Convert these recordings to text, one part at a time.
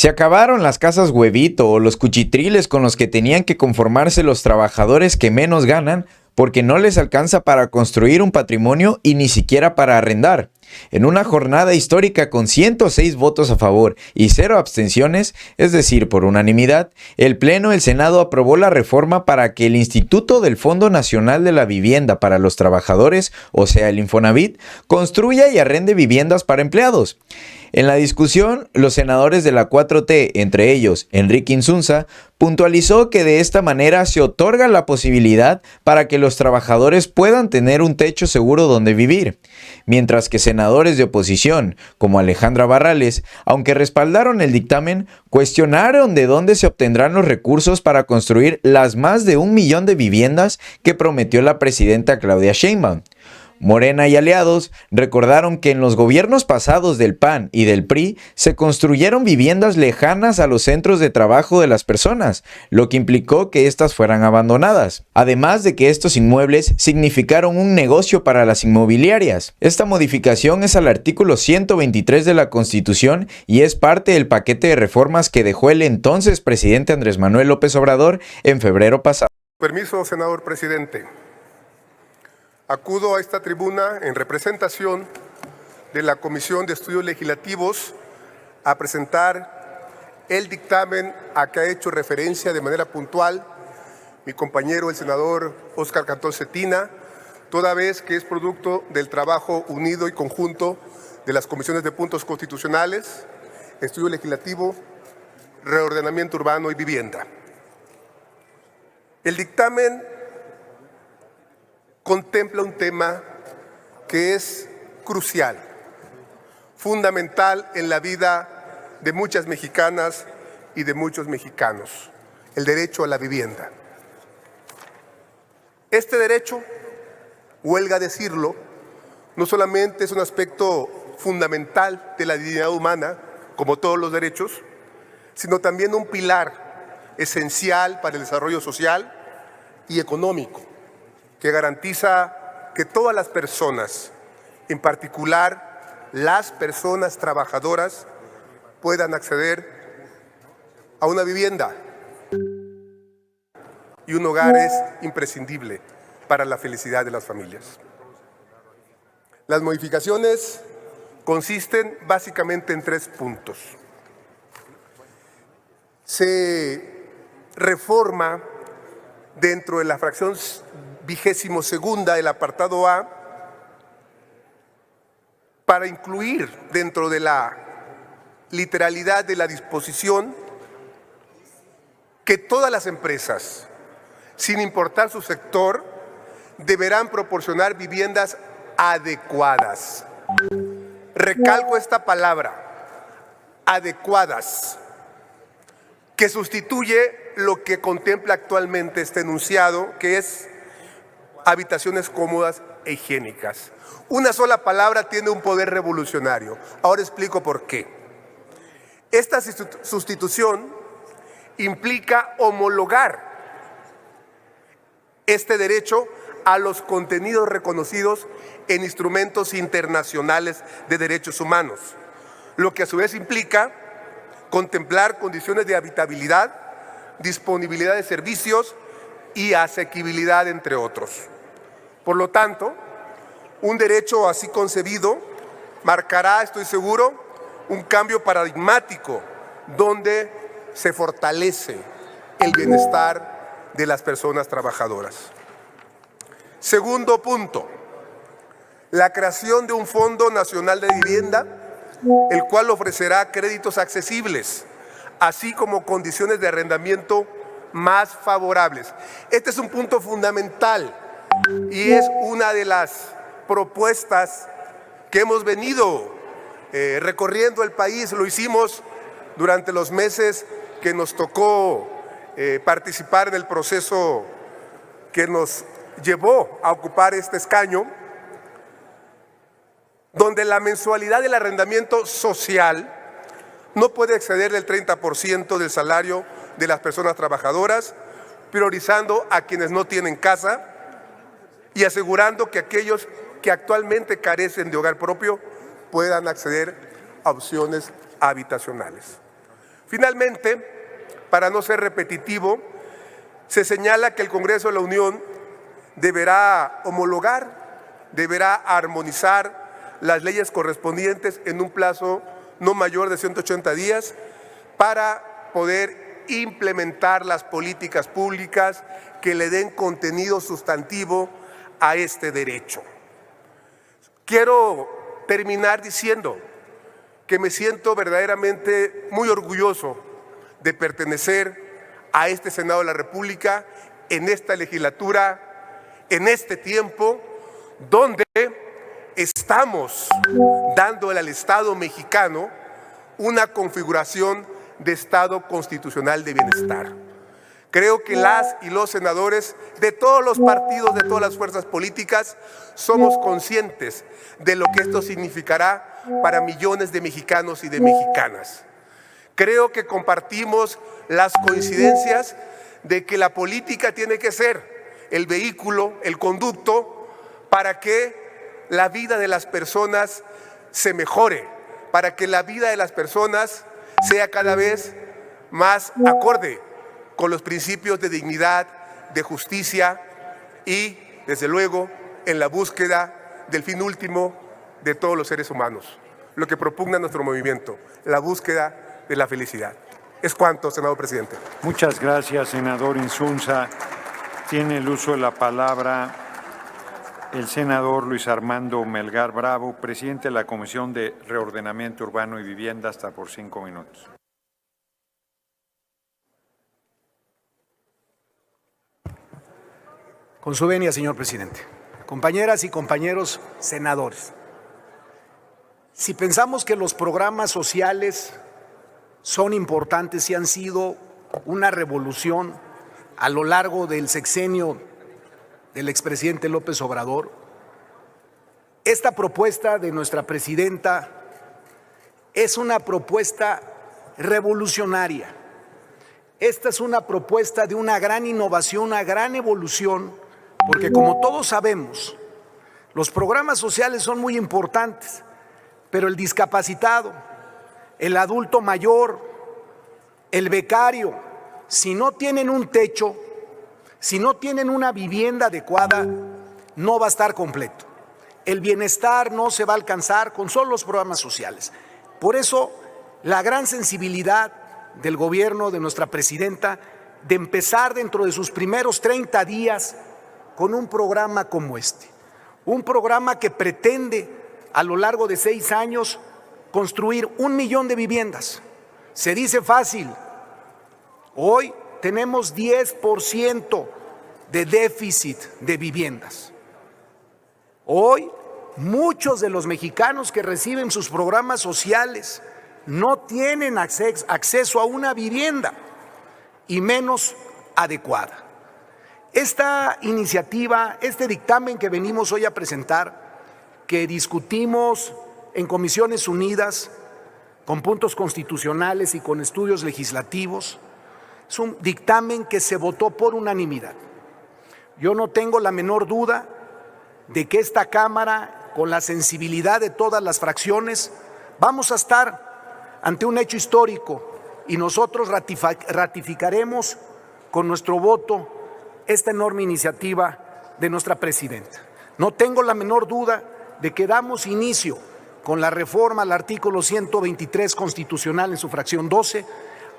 Se acabaron las casas huevito o los cuchitriles con los que tenían que conformarse los trabajadores que menos ganan porque no les alcanza para construir un patrimonio y ni siquiera para arrendar. En una jornada histórica con 106 votos a favor y 0 abstenciones, es decir, por unanimidad, el Pleno del Senado aprobó la reforma para que el Instituto del Fondo Nacional de la Vivienda para los Trabajadores, o sea el Infonavit, construya y arrende viviendas para empleados. En la discusión, los senadores de la 4T, entre ellos Enrique Insunza, puntualizó que de esta manera se otorga la posibilidad para que los trabajadores puedan tener un techo seguro donde vivir, mientras que senadores de oposición, como Alejandra Barrales, aunque respaldaron el dictamen, cuestionaron de dónde se obtendrán los recursos para construir las más de 1 millón de viviendas que prometió la presidenta Claudia Sheinbaum. Morena y aliados recordaron que en los gobiernos pasados del PAN y del PRI se construyeron viviendas lejanas a los centros de trabajo de las personas, lo que implicó que éstas fueran abandonadas. Además de que estos inmuebles significaron un negocio para las inmobiliarias. Esta modificación es al artículo 123 de la Constitución y es parte del paquete de reformas que dejó el entonces presidente Andrés Manuel López Obrador en febrero pasado. Permiso, senador presidente. Acudo a esta tribuna en representación de la Comisión de Estudios Legislativos a presentar el dictamen a que ha hecho referencia de manera puntual mi compañero el senador Óscar Cantón Cetina, toda vez que es producto del trabajo unido y conjunto de las comisiones de puntos constitucionales, estudio legislativo, reordenamiento urbano y vivienda. El dictamen contempla un tema que es crucial, fundamental en la vida de muchas mexicanas y de muchos mexicanos, el derecho a la vivienda. Este derecho, huelga decirlo, no solamente es un aspecto fundamental de la dignidad humana, como todos los derechos, sino también un pilar esencial para el desarrollo social y económico, que garantiza que todas las personas, en particular las personas trabajadoras, puedan acceder a una vivienda. Y un hogar es imprescindible para la felicidad de las familias. Las modificaciones consisten básicamente en 3 puntos. Se reforma dentro de la fracción 22ª del apartado A para incluir dentro de la literalidad de la disposición que todas las empresas, sin importar su sector, deberán proporcionar viviendas adecuadas. Recalco esta palabra, adecuadas, que sustituye lo que contempla actualmente este enunciado, que es habitaciones cómodas e higiénicas. Una sola palabra tiene un poder revolucionario. Ahora explico por qué. Esta sustitución implica homologar este derecho a los contenidos reconocidos en instrumentos internacionales de derechos humanos, lo que a su vez implica contemplar condiciones de habitabilidad, disponibilidad de servicios y asequibilidad, entre otros. Por lo tanto, un derecho así concebido marcará, estoy seguro, un cambio paradigmático donde se fortalece el bienestar de las personas trabajadoras. Segundo punto, la creación de un Fondo Nacional de Vivienda, el cual ofrecerá créditos accesibles, así como condiciones de arrendamiento más favorables. Este es un punto fundamental y es una de las propuestas que hemos venido recorriendo el país. Lo hicimos durante los meses que nos tocó participar en el proceso que nos llevó a ocupar este escaño, donde la mensualidad del arrendamiento social no puede exceder del 30% del salario de las personas trabajadoras, priorizando a quienes no tienen casa y asegurando que aquellos que actualmente carecen de hogar propio puedan acceder a opciones habitacionales. Finalmente, para no ser repetitivo, se señala que el Congreso de la Unión deberá homologar, deberá armonizar las leyes correspondientes en un plazo no mayor de 180 días para poder implementar las políticas públicas que le den contenido sustantivo a este derecho. Quiero terminar diciendo que me siento verdaderamente muy orgulloso de pertenecer a este Senado de la República en esta legislatura, en este tiempo, donde estamos dándole al Estado mexicano una configuración de Estado constitucional de bienestar. Creo que las y los senadores de todos los partidos, de todas las fuerzas políticas, somos conscientes de lo que esto significará para millones de mexicanos y de mexicanas. Creo que compartimos las coincidencias de que la política tiene que ser el vehículo, el conducto, para que la vida de las personas se mejore, para que la vida de las personas sea cada vez más acorde con los principios de dignidad, de justicia y, desde luego, en la búsqueda del fin último de todos los seres humanos, lo que propugna nuestro movimiento, la búsqueda de la felicidad. Es cuanto, senador presidente. Muchas gracias, senador Insunza. Tiene el uso de la palabra el senador Luis Armando Melgar Bravo, presidente de la Comisión de Reordenamiento Urbano y Vivienda, hasta por 5 minutos. Con su venia, señor presidente. Compañeras y compañeros senadores, si pensamos que los programas sociales son importantes y han sido una revolución a lo largo del sexenio del expresidente López Obrador, esta propuesta de nuestra presidenta es una propuesta revolucionaria. Esta es una propuesta de una gran innovación, una gran evolución, porque como todos sabemos, los programas sociales son muy importantes, pero el discapacitado, el adulto mayor, el becario, si no tienen un techo, si no tienen una vivienda adecuada, no va a estar completo. El bienestar no se va a alcanzar con solo los programas sociales. Por eso, la gran sensibilidad del gobierno de nuestra presidenta de empezar dentro de sus primeros 30 días con un programa como este. Un programa que pretende a lo largo de 6 años construir 1 millón de viviendas. Se dice fácil. Hoy tenemos 10% de déficit de viviendas. Hoy muchos de los mexicanos que reciben sus programas sociales no tienen acceso a una vivienda y menos adecuada. Esta iniciativa, este dictamen que venimos hoy a presentar, que discutimos en Comisiones Unidas, con puntos constitucionales y con estudios legislativos, es un dictamen que se votó por unanimidad. Yo no tengo la menor duda de que esta Cámara, con la sensibilidad de todas las fracciones, vamos a estar ante un hecho histórico y nosotros ratificaremos con nuestro voto esta enorme iniciativa de nuestra presidenta. No tengo la menor duda de que damos inicio con la reforma al artículo 123 constitucional en su fracción 12,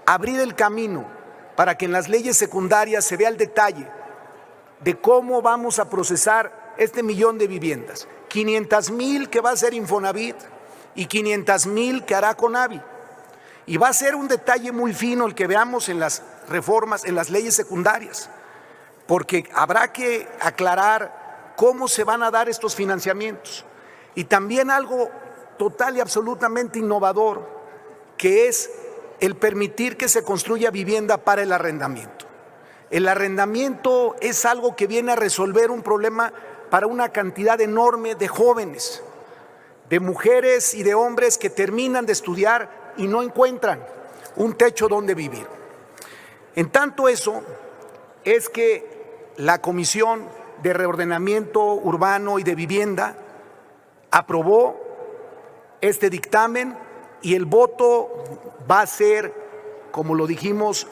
abrir el camino para que en las leyes secundarias se vea el detalle de cómo vamos a procesar este 1 millón de viviendas. 500,000 que va a ser Infonavit y 500,000 que hará Conavi. Y va a ser un detalle muy fino el que veamos en las reformas, en las leyes secundarias, porque habrá que aclarar cómo se van a dar estos financiamientos. Y también algo total y absolutamente innovador, que es el permitir que se construya vivienda para el arrendamiento. El arrendamiento es algo que viene a resolver un problema para una cantidad enorme de jóvenes, de mujeres y de hombres que terminan de estudiar y no encuentran un techo donde vivir. En tanto eso es que la Comisión de Reordenamiento Urbano y de Vivienda aprobó este dictamen y el voto va a ser como lo dijimos,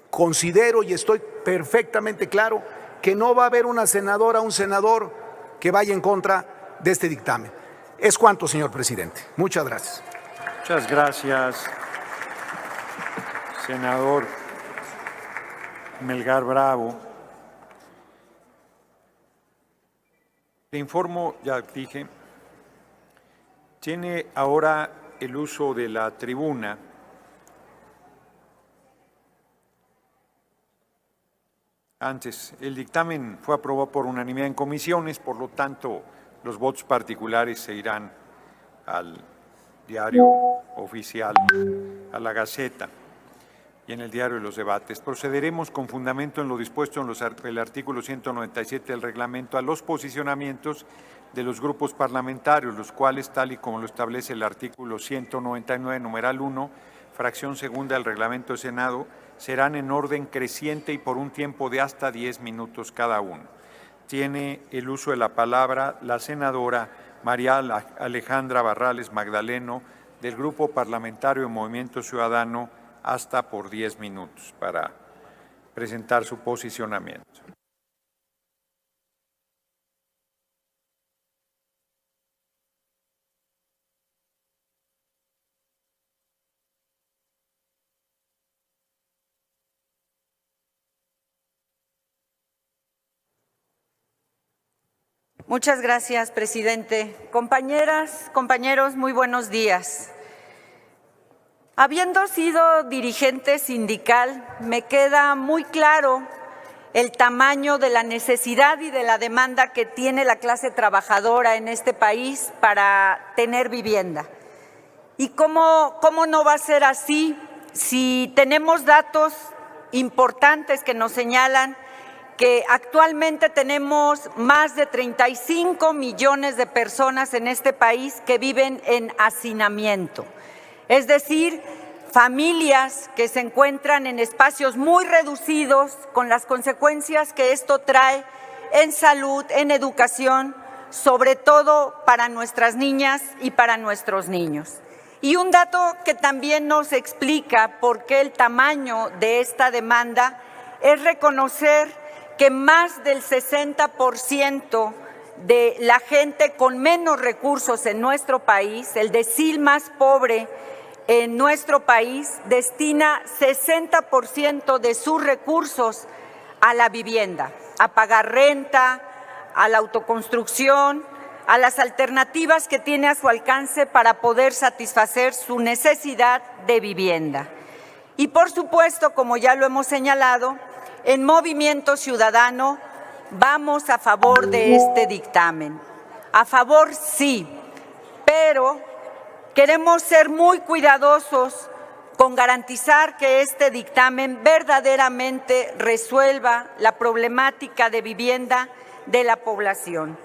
considero y estoy perfectamente claro que no va a haber una senadora o un senador que vaya en contra de este dictamen. Es cuanto, señor presidente. Muchas gracias. Muchas gracias, senador Melgar Bravo. Le informo, ya dije, tiene ahora el uso de la tribuna antes. El dictamen fue aprobado por unanimidad en comisiones, por lo tanto, los votos particulares se irán al diario oficial, a la Gaceta y en el diario de los debates. Procederemos con fundamento en lo dispuesto en el artículo 197 del reglamento a los posicionamientos de los grupos parlamentarios, los cuales, tal y como lo establece el artículo 199, numeral 1, fracción segunda del reglamento del Senado, serán en orden creciente y por un tiempo de hasta 10 minutos cada uno. Tiene el uso de la palabra la senadora María Alejandra Barrales Magdaleno, del Grupo Parlamentario de Movimiento Ciudadano, hasta por 10 minutos para presentar su posicionamiento. Muchas gracias, presidente. Compañeras, compañeros, muy buenos días. Habiendo sido dirigente sindical, me queda muy claro el tamaño de la necesidad y de la demanda que tiene la clase trabajadora en este país para tener vivienda. ¿Y cómo no va a ser así si tenemos datos importantes que nos señalan que actualmente tenemos más de 35 millones de personas en este país que viven en hacinamiento? Es decir, familias que se encuentran en espacios muy reducidos con las consecuencias que esto trae en salud, en educación, sobre todo para nuestras niñas y para nuestros niños. Y un dato que también nos explica por qué el tamaño de esta demanda es reconocer que más del 60% de la gente con menos recursos en nuestro país, el decil más pobre en nuestro país, destina 60% de sus recursos a la vivienda, a pagar renta, a la autoconstrucción, a las alternativas que tiene a su alcance para poder satisfacer su necesidad de vivienda. Y por supuesto, como ya lo hemos señalado, en Movimiento Ciudadano vamos a favor de este dictamen. A favor sí, pero queremos ser muy cuidadosos con garantizar que este dictamen verdaderamente resuelva la problemática de vivienda de la población.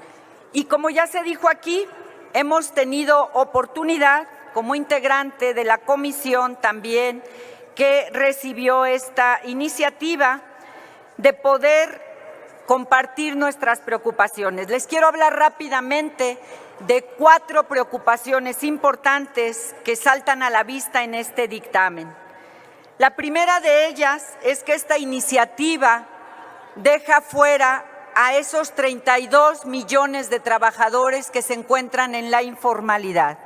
Y como ya se dijo aquí, hemos tenido oportunidad como integrante de la comisión también que recibió esta iniciativa de poder compartir nuestras preocupaciones. Les quiero hablar rápidamente de 4 preocupaciones importantes que saltan a la vista en este dictamen. La primera de ellas es que esta iniciativa deja fuera a esos 32 millones de trabajadores que se encuentran en la informalidad.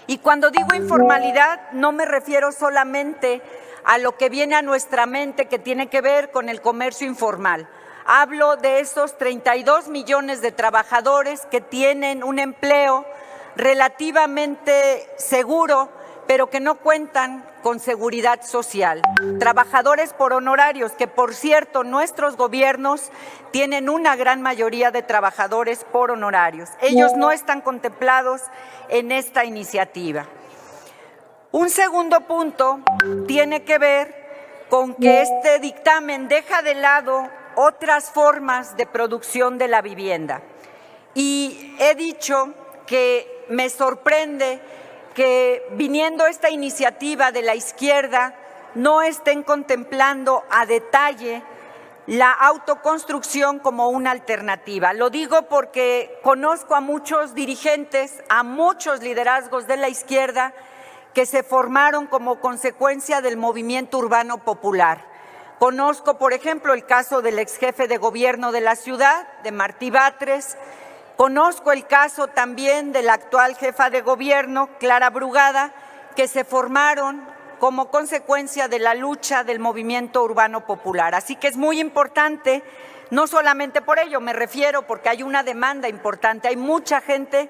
Y cuando digo informalidad, no me refiero solamente a lo que viene a nuestra mente que tiene que ver con el comercio informal. Hablo de esos 32 millones de trabajadores que tienen un empleo relativamente seguro, pero que no cuentan con seguridad social. Trabajadores por honorarios, que por cierto nuestros gobiernos tienen una gran mayoría de trabajadores por honorarios. Ellos no están contemplados en esta iniciativa. Un segundo punto tiene que ver con que este dictamen deja de lado otras formas de producción de la vivienda. Y he dicho que me sorprende que viniendo esta iniciativa de la izquierda no estén contemplando a detalle la autoconstrucción como una alternativa. Lo digo porque conozco a muchos dirigentes, a muchos liderazgos de la izquierda que se formaron como consecuencia del movimiento urbano popular. Conozco, por ejemplo, el caso del ex jefe de gobierno de la ciudad, de Martí Batres. Conozco el caso también de la actual jefa de gobierno, Clara Brugada, que se formaron como consecuencia de la lucha del movimiento urbano popular. Así que es muy importante, no solamente por ello, me refiero porque hay una demanda importante, hay mucha gente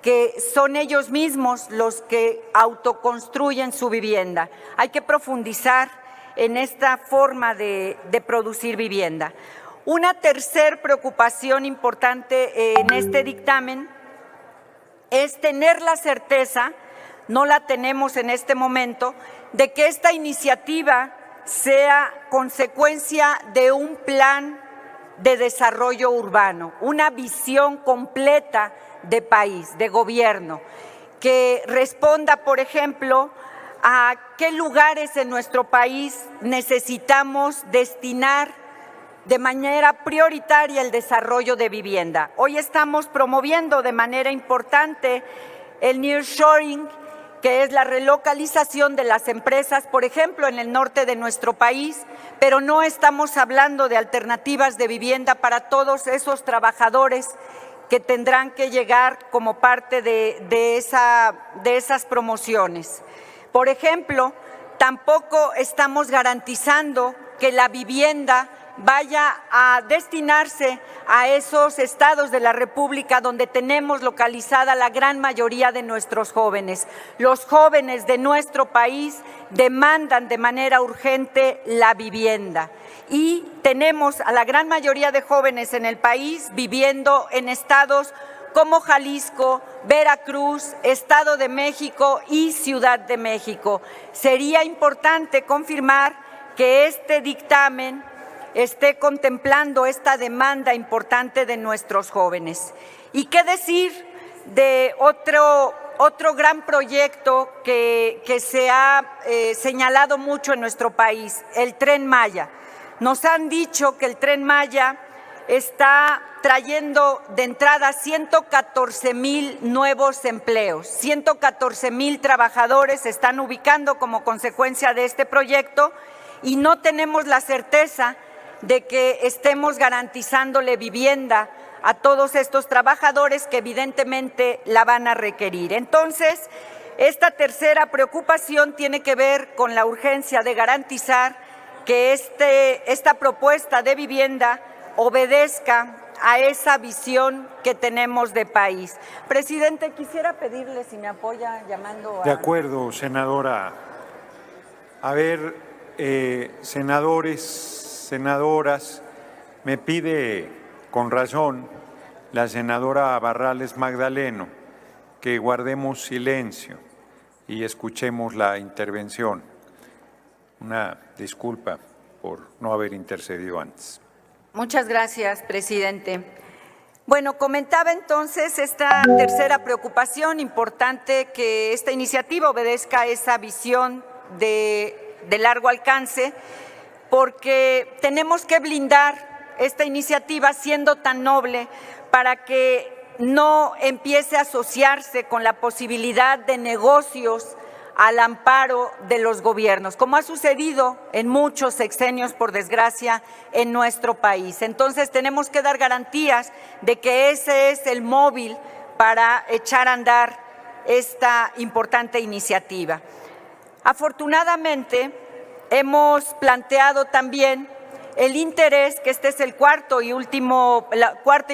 que son ellos mismos los que autoconstruyen su vivienda. Hay que profundizar en esta forma de producir vivienda. Una tercera preocupación importante en este dictamen es tener la certeza, no la tenemos en este momento, de que esta iniciativa sea consecuencia de un plan de desarrollo urbano, una visión completa de país, de gobierno, que responda, por ejemplo, a qué lugares en nuestro país necesitamos destinar de manera prioritaria el desarrollo de vivienda. Hoy estamos promoviendo de manera importante el nearshoring, que es la relocalización de las empresas, por ejemplo, en el norte de nuestro país, pero no estamos hablando de alternativas de vivienda para todos esos trabajadores que tendrán que llegar como parte de esas promociones. Por ejemplo, tampoco estamos garantizando que la vivienda vaya a destinarse a esos estados de la República donde tenemos localizada la gran mayoría de nuestros jóvenes. Los jóvenes de nuestro país demandan de manera urgente la vivienda y tenemos a la gran mayoría de jóvenes en el país viviendo en estados como Jalisco, Veracruz, Estado de México y Ciudad de México. Sería importante confirmar que este dictamen esté contemplando esta demanda importante de nuestros jóvenes. ¿Y qué decir de otro gran proyecto que se ha señalado mucho en nuestro país, el Tren Maya? Nos han dicho que el Tren Maya está trayendo de entrada 114,000 nuevos empleos, 114,000 trabajadores se están ubicando como consecuencia de este proyecto y no tenemos la certeza de que estemos garantizándole vivienda a todos estos trabajadores que evidentemente la van a requerir. Entonces, esta tercera preocupación tiene que ver con la urgencia de garantizar que esta propuesta de vivienda obedezca a esa visión que tenemos de país. Presidente, quisiera pedirle si me apoya llamando a… De acuerdo, senadora. A ver, senadores, senadoras, me pide con razón la senadora Barrales Magdaleno que guardemos silencio y escuchemos la intervención. Una disculpa por no haber intercedido antes. Muchas gracias, presidente. Bueno, comentaba entonces esta tercera preocupación importante, que esta iniciativa obedezca a esa visión de largo alcance, porque tenemos que blindar esta iniciativa siendo tan noble para que no empiece a asociarse con la posibilidad de negocios al amparo de los gobiernos, como ha sucedido en muchos sexenios, por desgracia, en nuestro país. Entonces tenemos que dar garantías de que ese es el móvil para echar a andar esta importante iniciativa. Afortunadamente, hemos planteado también el interés, que este es la cuarta y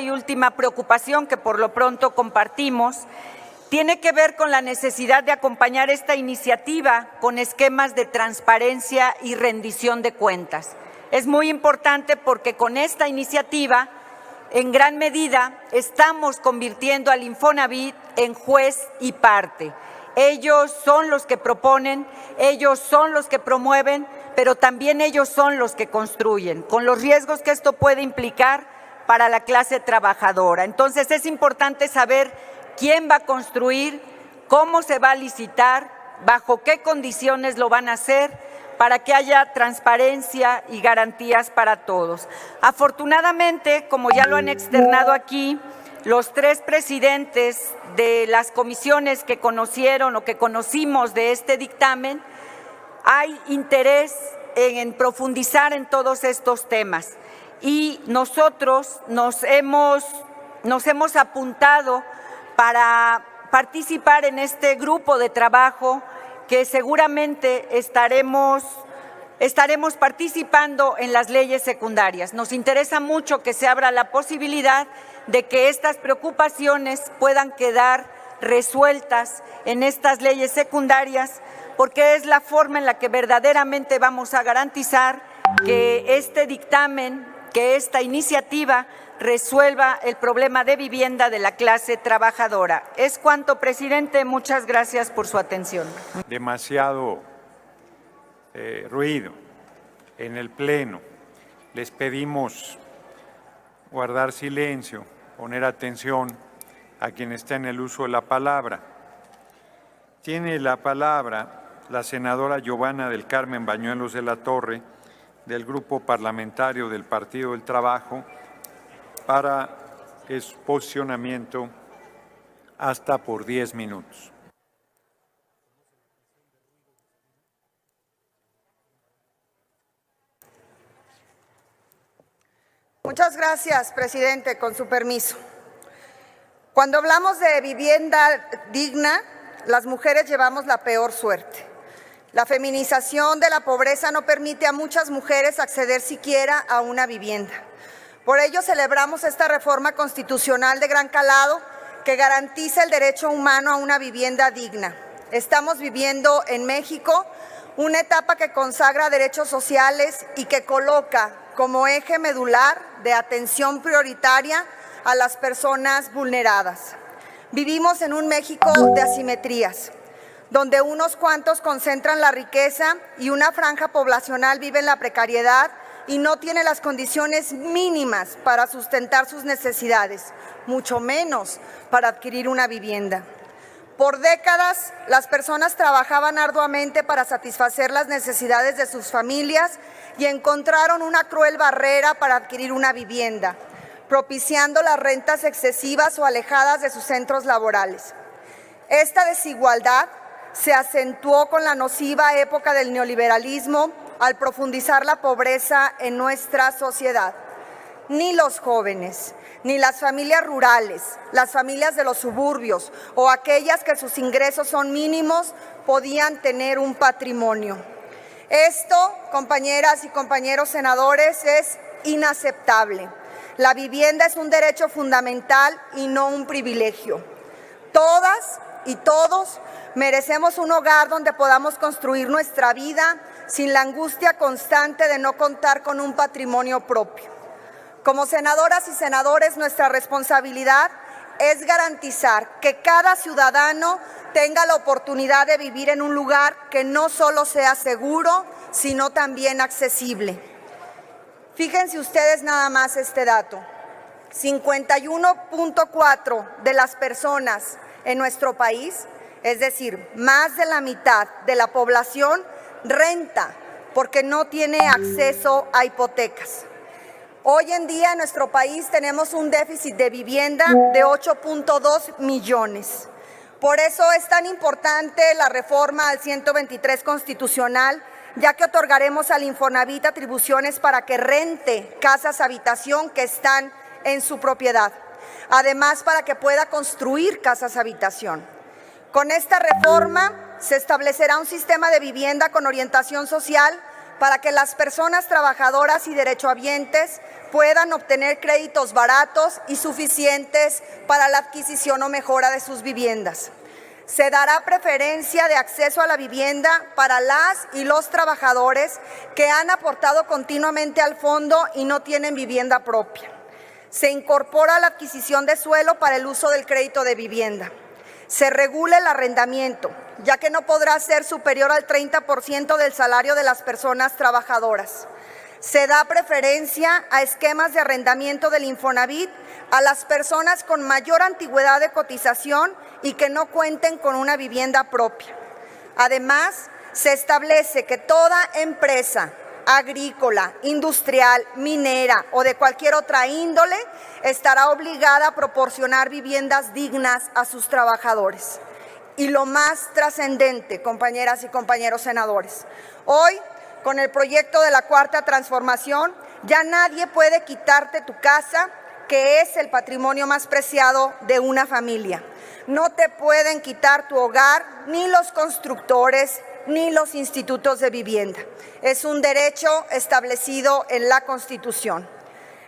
última preocupación que por lo pronto compartimos, tiene que ver con la necesidad de acompañar esta iniciativa con esquemas de transparencia y rendición de cuentas. Es muy importante porque con esta iniciativa, en gran medida, estamos convirtiendo al Infonavit en juez y parte. Ellos son los que proponen, ellos son los que promueven, pero también ellos son los que construyen, con los riesgos que esto puede implicar para la clase trabajadora. Entonces es importante saber quién va a construir, cómo se va a licitar, bajo qué condiciones lo van a hacer, para que haya transparencia y garantías para todos. Afortunadamente, como ya lo han externado aquí, los 3 presidentes de las comisiones que conocieron o que conocimos de este dictamen, hay interés en profundizar en todos estos temas. Y nosotros nos hemos apuntado para participar en este grupo de trabajo que seguramente estaremos participando en las leyes secundarias. Nos interesa mucho que se abra la posibilidad de que estas preocupaciones puedan quedar resueltas en estas leyes secundarias, porque es la forma en la que verdaderamente vamos a garantizar que este dictamen, que esta iniciativa resuelva el problema de vivienda de la clase trabajadora. Es cuanto, presidente. Muchas gracias por su atención. Demasiado ruido en el Pleno. Les pedimos guardar silencio, poner atención a quien está en el uso de la palabra. Tiene la palabra la senadora Giovanna del Carmen Bañuelos de la Torre, del Grupo Parlamentario del Partido del Trabajo, para su posicionamiento hasta por 10 minutos. Muchas gracias, presidente. Con su permiso. Cuando hablamos de vivienda digna, las mujeres llevamos la peor suerte. La feminización de la pobreza no permite a muchas mujeres acceder siquiera a una vivienda. Por ello celebramos esta reforma constitucional de gran calado que garantiza el derecho humano a una vivienda digna. Estamos viviendo en México una etapa que consagra derechos sociales y que coloca como eje medular de atención prioritaria a las personas vulneradas. Vivimos en un México de asimetrías, donde unos cuantos concentran la riqueza y una franja poblacional vive en la precariedad y no tiene las condiciones mínimas para sustentar sus necesidades, mucho menos para adquirir una vivienda. Por décadas, las personas trabajaban arduamente para satisfacer las necesidades de sus familias y encontraron una cruel barrera para adquirir una vivienda, propiciando las rentas excesivas o alejadas de sus centros laborales. Esta desigualdad se acentuó con la nociva época del neoliberalismo al profundizar la pobreza en nuestra sociedad. Ni los jóvenes, ni las familias rurales, las familias de los suburbios o aquellas que sus ingresos son mínimos podían tener un patrimonio. Esto, compañeras y compañeros senadores, es inaceptable. La vivienda es un derecho fundamental y no un privilegio. Todas y todos merecemos un hogar donde podamos construir nuestra vida sin la angustia constante de no contar con un patrimonio propio. Como senadoras y senadores, nuestra responsabilidad es garantizar que cada ciudadano tenga la oportunidad de vivir en un lugar que no solo sea seguro, sino también accesible. Fíjense ustedes nada más este dato. 51.4% de las personas en nuestro país, es decir, más de la mitad de la población, renta porque no tiene acceso a hipotecas. Hoy en día en nuestro país tenemos un déficit de vivienda de 8.2 millones. Por eso es tan importante la reforma al 123 constitucional, ya que otorgaremos al Infonavit atribuciones para que rente casas habitación que están en su propiedad. Además, para que pueda construir casas habitación. Con esta reforma se establecerá un sistema de vivienda con orientación social para que las personas trabajadoras y derechohabientes puedan obtener créditos baratos y suficientes para la adquisición o mejora de sus viviendas. Se dará preferencia de acceso a la vivienda para las y los trabajadores que han aportado continuamente al fondo y no tienen vivienda propia. Se incorpora la adquisición de suelo para el uso del crédito de vivienda. Se regula el arrendamiento, ya que no podrá ser superior al 30% del salario de las personas trabajadoras. Se da preferencia a esquemas de arrendamiento del Infonavit a las personas con mayor antigüedad de cotización y que no cuenten con una vivienda propia. Además, se establece que toda empresa agrícola, industrial, minera o de cualquier otra índole, estará obligada a proporcionar viviendas dignas a sus trabajadores. Y lo más trascendente, compañeras y compañeros senadores, hoy, con el proyecto de la Cuarta Transformación, ya nadie puede quitarte tu casa, que es el patrimonio más preciado de una familia. No te pueden quitar tu hogar ni los constructores ni los institutos de vivienda. Es un derecho establecido en la Constitución.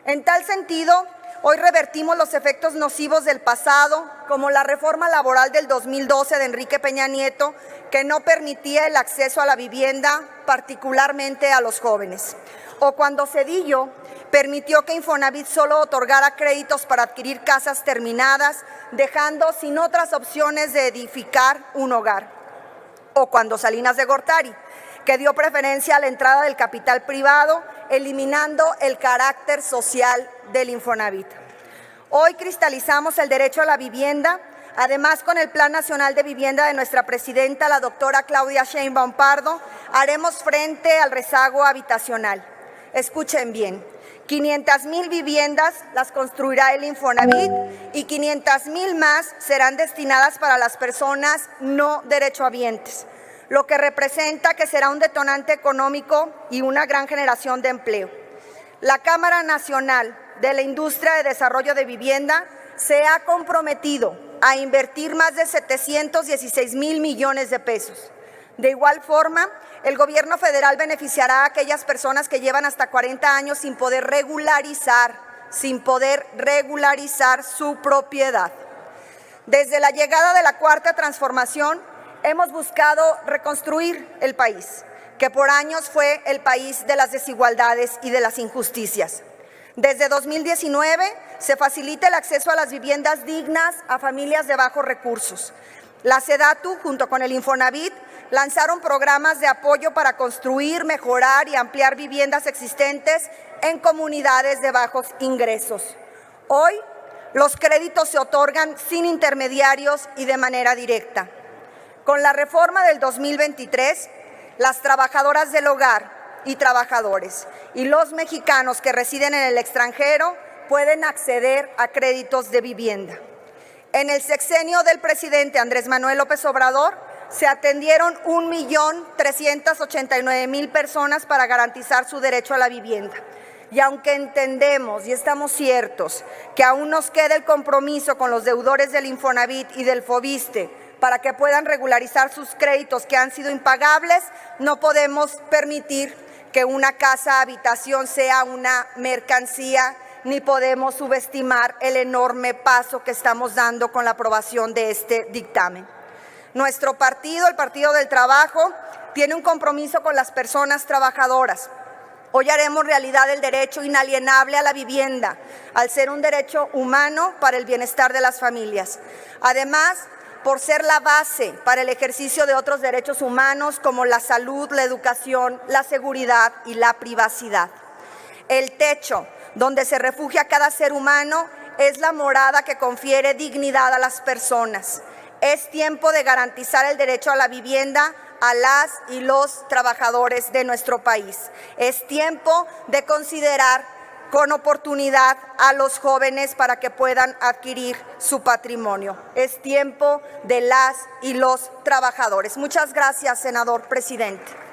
En tal sentido, hoy revertimos los efectos nocivos del pasado, como la reforma laboral del 2012 de Enrique Peña Nieto, que no permitía el acceso a la vivienda, particularmente a los jóvenes. O cuando Zedillo permitió que Infonavit solo otorgara créditos para adquirir casas terminadas, dejando sin otras opciones de edificar un hogar. O cuando Salinas de Gortari, que dio preferencia a la entrada del capital privado, eliminando el carácter social del Infonavit. Hoy cristalizamos el derecho a la vivienda, además con el Plan Nacional de Vivienda de nuestra presidenta, la doctora Claudia Sheinbaum Pardo, haremos frente al rezago habitacional. Escuchen bien, 500,000 viviendas las construirá el Infonavit y 500,000 más serán destinadas para las personas no derechohabientes, lo que representa que será un detonante económico y una gran generación de empleo. La Cámara Nacional de la Industria de Desarrollo de Vivienda se ha comprometido a invertir más de 716,000 millones de pesos. De igual forma, el gobierno federal beneficiará a aquellas personas que llevan hasta 40 años sin poder regularizar su propiedad. Desde la llegada de la Cuarta Transformación, hemos buscado reconstruir el país, que por años fue el país de las desigualdades y de las injusticias. Desde 2019 se facilita el acceso a las viviendas dignas a familias de bajos recursos. La SEDATU, junto con el Infonavit, lanzaron programas de apoyo para construir, mejorar y ampliar viviendas existentes en comunidades de bajos ingresos. Hoy, los créditos se otorgan sin intermediarios y de manera directa. Con la reforma del 2023, las trabajadoras del hogar y trabajadores y los mexicanos que residen en el extranjero pueden acceder a créditos de vivienda. En el sexenio del presidente Andrés Manuel López Obrador, se atendieron 1,389,000 personas para garantizar su derecho a la vivienda. Y aunque entendemos y estamos ciertos que aún nos queda el compromiso con los deudores del Infonavit y del Fobiste para que puedan regularizar sus créditos que han sido impagables, no podemos permitir que una casa habitación sea una mercancía, ni podemos subestimar el enorme paso que estamos dando con la aprobación de este dictamen. Nuestro partido, el Partido del Trabajo, tiene un compromiso con las personas trabajadoras. Hoy haremos realidad el derecho inalienable a la vivienda, al ser un derecho humano para el bienestar de las familias. Además, por ser la base para el ejercicio de otros derechos humanos como la salud, la educación, la seguridad y la privacidad. El techo donde se refugia cada ser humano es la morada que confiere dignidad a las personas. Es tiempo de garantizar el derecho a la vivienda a las y los trabajadores de nuestro país. Es tiempo de considerar con oportunidad a los jóvenes para que puedan adquirir su patrimonio. Es tiempo de las y los trabajadores. Muchas gracias, senador presidente.